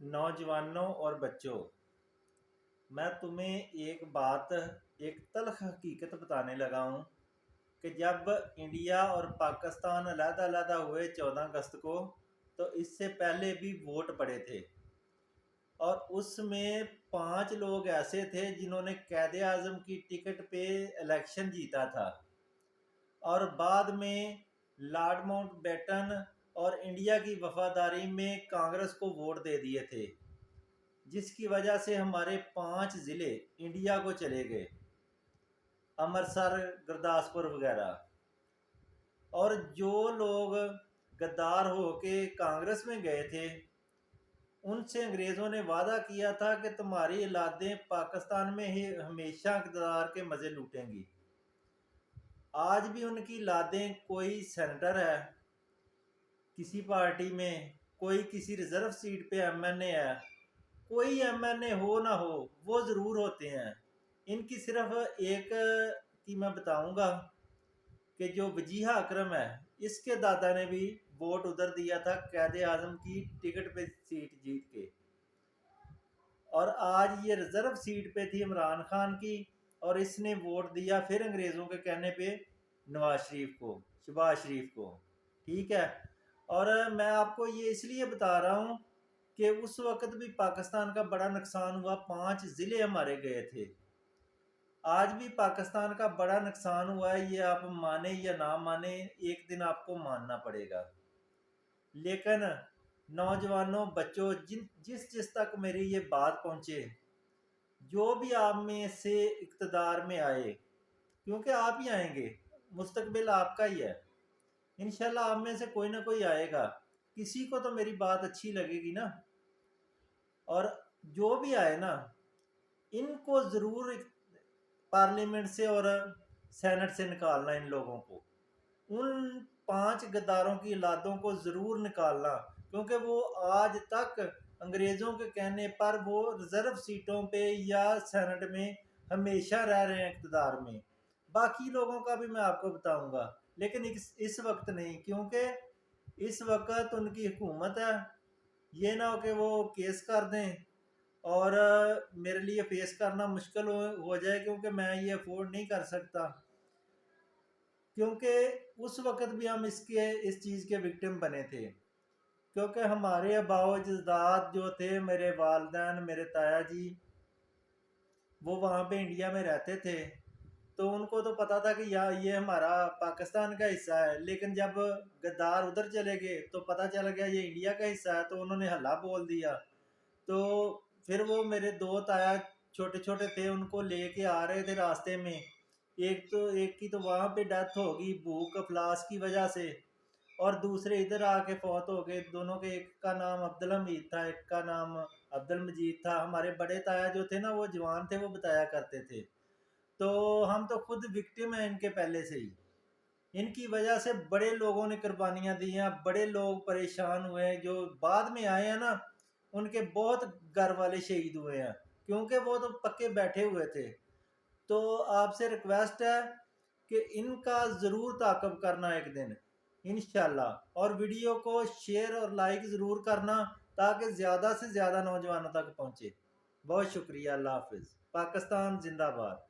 नौजवानों और बच्चों, मैं तुम्हें एक तल्ख हकीकत बताने लगा हूँ कि जब इंडिया और पाकिस्तान अलहदा हुए 14 अगस्त को, तो इससे पहले भी वोट पड़े थे। और उसमें 5 लोग ऐसे थे जिन्होंने कैद आज़म की टिकट पे इलेक्शन जीता था, और बाद में लॉर्ड माउंटबेटन और इंडिया की वफादारी में कांग्रेस को वोट दे दिए थे, जिसकी वजह से हमारे 5 ज़िले इंडिया को चले गए, अमृतसर, गुरदासपुर वगैरह। और जो लोग गद्दार हो के कांग्रेस में गए थे, उनसे अंग्रेज़ों ने वादा किया था कि तुम्हारी औलादें पाकिस्तान में ही हमेशा इक़्तिदार के मज़े लूटेंगी। आज भी उनकी औलादें, कोई सेनेटर है किसी पार्टी में, कोई किसी रिज़र्व सीट पे एमएनए है, कोई एमएनए हो ना हो, वो ज़रूर होते हैं। इनकी सिर्फ एक की मैं बताऊंगा कि जो वजीहा अकरम है, इसके दादा ने भी वोट उधर दिया था कैद आज़म की टिकट पे सीट जीत के, और आज ये रिज़र्व सीट पे थी इमरान खान की, और इसने वोट दिया फिर अंग्रेज़ों के कहने पे नवाज शरीफ को, शहबाज शरीफ को। ठीक है। और मैं आपको ये इसलिए बता रहा हूँ कि उस वक्त भी पाकिस्तान का बड़ा नुकसान हुआ, 5 ज़िले हमारे गए थे। आज भी पाकिस्तान का बड़ा नुकसान हुआ है, ये आप माने या ना माने, एक दिन आपको मानना पड़ेगा। लेकिन नौजवानों, बच्चों, जिस तक मेरी ये बात पहुँचे, जो भी आप में से इक़्तिदार में आए, क्योंकि आप ही आएंगे, मुस्तकबिल आपका ही है, इंशाल्लाह आप में से कोई ना कोई आएगा, किसी को तो मेरी बात अच्छी लगेगी ना। और जो भी आए ना, इनको ज़रूर पार्लियामेंट से और सेनेट से निकालना, इन लोगों को, उन 5 गद्दारों की औलादों को ज़रूर निकालना, क्योंकि वो आज तक अंग्रेज़ों के कहने पर वो रिज़र्व सीटों पे या सेनेट में हमेशा रह रहे हैं इक़्तिदार में। बाकी लोगों का भी मैं आपको बताऊंगा, लेकिन इस वक्त नहीं, क्योंकि इस वक्त उनकी हुकूमत है। ये ना हो कि वो केस कर दें और मेरे लिए फेस करना मुश्किल हो जाए, क्योंकि मैं ये अफोर्ड नहीं कर सकता, क्योंकि उस वक्त भी हम इस चीज़ के विक्टिम बने थे। क्योंकि हमारे आबाओ अजदाद जो थे, मेरे वालदैन, मेरे ताया जी, वो वहाँ पे इंडिया में रहते थे, तो उनको तो पता था कि ये हमारा पाकिस्तान का हिस्सा है। लेकिन जब गद्दार उधर चले गए तो पता चल गया ये इंडिया का हिस्सा है, तो उन्होंने हल्ला बोल दिया। तो फिर वो मेरे 2 ताया छोटे छोटे थे, उनको लेके आ रहे थे रास्ते में, एक की तो वहाँ पे डेथ होगी भूख अफलास की वजह से, और दूसरे इधर आके फौत हो गए। दोनों के, एक का नाम अब्दुल हमीद था, एक का नाम अब्दुल मजीद था। हमारे बड़े ताया जो थे ना, वो जवान थे, वो बताया करते थे। तो हम तो खुद विक्टिम हैं इनके पहले से ही। इनकी वजह से बड़े लोगों ने कुर्बानियाँ दी हैं, बड़े लोग परेशान हुए हैं। जो बाद में आए हैं ना, उनके बहुत घर वाले शहीद हुए हैं, क्योंकि वो तो पक्के बैठे हुए थे। तो आपसे रिक्वेस्ट है कि इनका ज़रूर ताक़ब करना एक दिन, इंशाल्लाह। और वीडियो को शेयर और लाइक ज़रूर करना, ताकि ज़्यादा से ज़्यादा नौजवानों तक पहुँचे। बहुत शुक्रिया। अल्लाह हाफिज़। पाकिस्तान जिंदाबाद।